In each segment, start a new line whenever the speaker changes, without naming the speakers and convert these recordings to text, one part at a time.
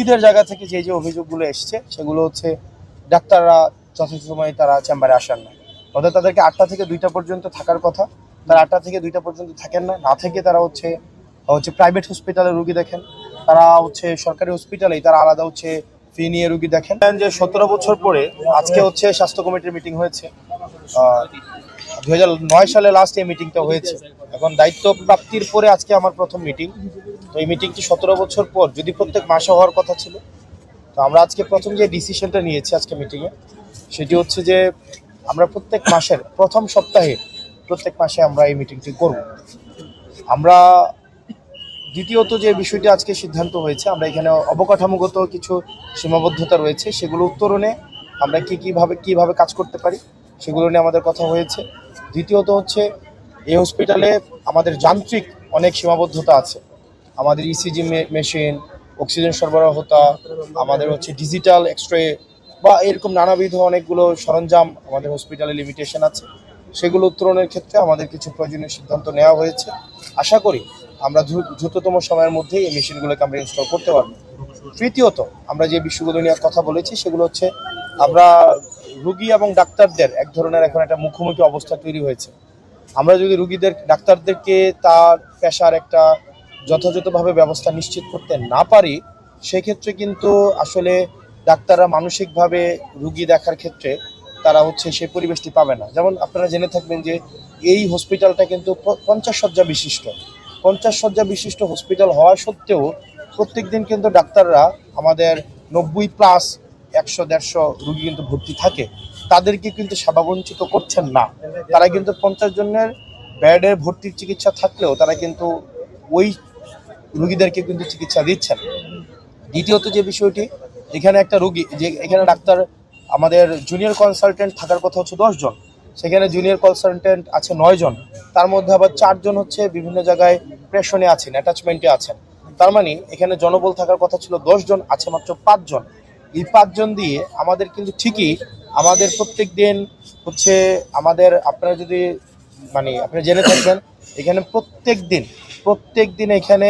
রুগীদের জায়গা থেকে যে যে অভিযোগগুলো এসছে সেগুলো হচ্ছে ডাক্তাররা যথেষ্ট সময়ে তারা চেম্বারে আসেন না, অর্থাৎ তাদেরকে 8টা থেকে 2টা পর্যন্ত থাকার কথা, তারা 8টা থেকে 2টা পর্যন্ত থাকেন না, না থেকে তারা হচ্ছে প্রাইভেট হসপিটালে রুগী দেখেন, তারা হচ্ছে সরকারি হসপিটালেই তারা আলাদা হচ্ছে ফি নিয়ে রুগী দেখেন। যে 17 বছর পরে আজকে হচ্ছে স্বাস্থ্য কমিটির মিটিং হয়েছে। 2009 সালে লাস্ট এই মিটিংটা হয়েছে। এখন দায়িত্ব প্রাপ্তির পরে আজকে আমার প্রথম মিটিং। তো এই মিটিংটি 17 বছর পর যদি প্রত্যেক মাসে হওয়ার কথা ছিল, তো আমরা আজকে প্রথম যে ডিসিশনটা নিয়েছি আজকে মিটিংয়ে সেটি হচ্ছে যে আমরা প্রত্যেক মাসের প্রথম সপ্তাহে প্রত্যেক মাসে আমরা এই মিটিংটি করব। আমরা দ্বিতীয়ত যে বিষয়টি আজকে সিদ্ধান্ত হয়েছে, আমরা এখানে অবকাঠামোগত কিছু সীমাবদ্ধতা রয়েছে, সেগুলো উত্তরণে আমরা কিভাবে কাজ করতে পারি সেগুলো নিয়ে আমাদের কথা হয়েছে। দ্বিতীয়ত হচ্ছে এই হসপিটালে আমাদের যান্ত্রিক অনেক সীমাবদ্ধতা আছে। আমাদের ইসিজি মেশিন, অক্সিজেন সরবরাহতা, আমাদের হচ্ছে ডিজিটাল এক্সরে বা এরকম নানাবিধ অনেকগুলো সরঞ্জাম আমাদের হসপিটালে লিমিটেশন আছে। সেগুলো উত্তরণের ক্ষেত্রে আমাদের কিছু প্রয়োজনীয় সিদ্ধান্ত নেওয়া হয়েছে। আশা করি আমরা দ্রুততম সময়ের মধ্যে এই মেশিনগুলোকে আমরা ইনস্টল করতে পারবো। তৃতীয়ত আমরা যে বিষয়গুলো নিয়ে কথা বলেছি সেগুলো হচ্ছে আমরা রুগী এবং ডাক্তারদের এক ধরনের এখন একটা মুখোমুখি অবস্থা তৈরি হয়েছে। আমরা যদি ডাক্তারদেরকে তার পেশার একটা যথাযথভাবে ব্যবস্থা নিশ্চিত করতে না পারি, সেক্ষেত্রে কিন্তু আসলে ডাক্তাররা মানসিকভাবে রুগী দেখার ক্ষেত্রে তারা হচ্ছে সেই পরিবেশটি পাবে না। যেমন আপনারা জেনে থাকবেন যে এই হসপিটালটা কিন্তু 50 শয্যা বিশিষ্ট। 50 শয্যা বিশিষ্ট হসপিটাল হওয়া সত্ত্বেও প্রত্যেক দিন কিন্তু ডাক্তাররা আমাদের 90+ 100-150 রুগী কিন্তু ভর্তি থাকে, তাদেরকে কিন্তু সেবা বঞ্চিত করছেন না। তারা কিন্তু 50 জনের বেডের ভর্তির চিকিৎসা থাকলেও তারা কিন্তু ওই রুগীদেরকে কিন্তু চিকিৎসা দিচ্ছেন। দ্বিতীয়ত যে বিষয়টি, এখানে একটা রুগী যে এখানে ডাক্তার আমাদের জুনিয়র কনসালটেন্ট থাকার কথা হচ্ছে 10 জন, সেখানে জুনিয়র কনসালটেন্ট আছে 9 জন, তার মধ্যে আবার 4 জন হচ্ছে বিভিন্ন জায়গায় প্রেশনে আছেন, অ্যাটাচমেন্টে আছেন। তার মানে এখানে জনবল থাকার কথা ছিল 10 জন, আছে মাত্র 5 জন। এই 5 জন দিয়ে আমাদের কিন্তু ঠিকই আমাদের প্রত্যেক দিন হচ্ছে আমাদের আপনারা যদি আপনারা জেনে থাকবেন এখানে প্রত্যেক দিন এখানে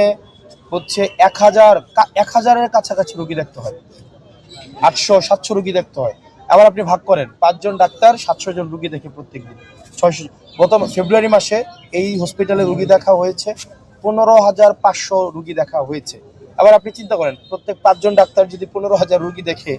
হচ্ছে 1000-এর কাছাকাছি রুগী দেখতে হয়, 800-700 রুগী দেখতে হয়। আবার আপনি ভাগ করেন 5 জন ডাক্তার 700 জন রুগী দেখে প্রত্যেক দিন 600। গত ফেব্রুয়ারি মাসে এই হসপিটালে রুগী দেখা হয়েছে 15,500 রুগী দেখা হয়েছে। আবার আপনি চিন্তা করেন প্রত্যেক 5 জন ডাক্তার যদি 15,000 রুগী দেখে,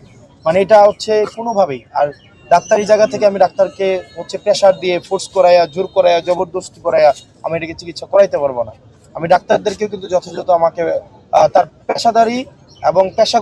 মানে এটা হচ্ছে কোনোভাবেই আর ডাক্তারি জায়গা থেকে আমি ডাক্তারকে হচ্ছে প্রেশার দিয়ে ফোর্স করাইয়া, জোর করাইয়া, জবরদস্তি করাইয়া আমি এটাকে চিকিৎসা করাইতে পারবো না। আমি ডাক্তারদেরকেও কিন্তু যথাযথ আমাকে তার পেশাদারি এবং পেশা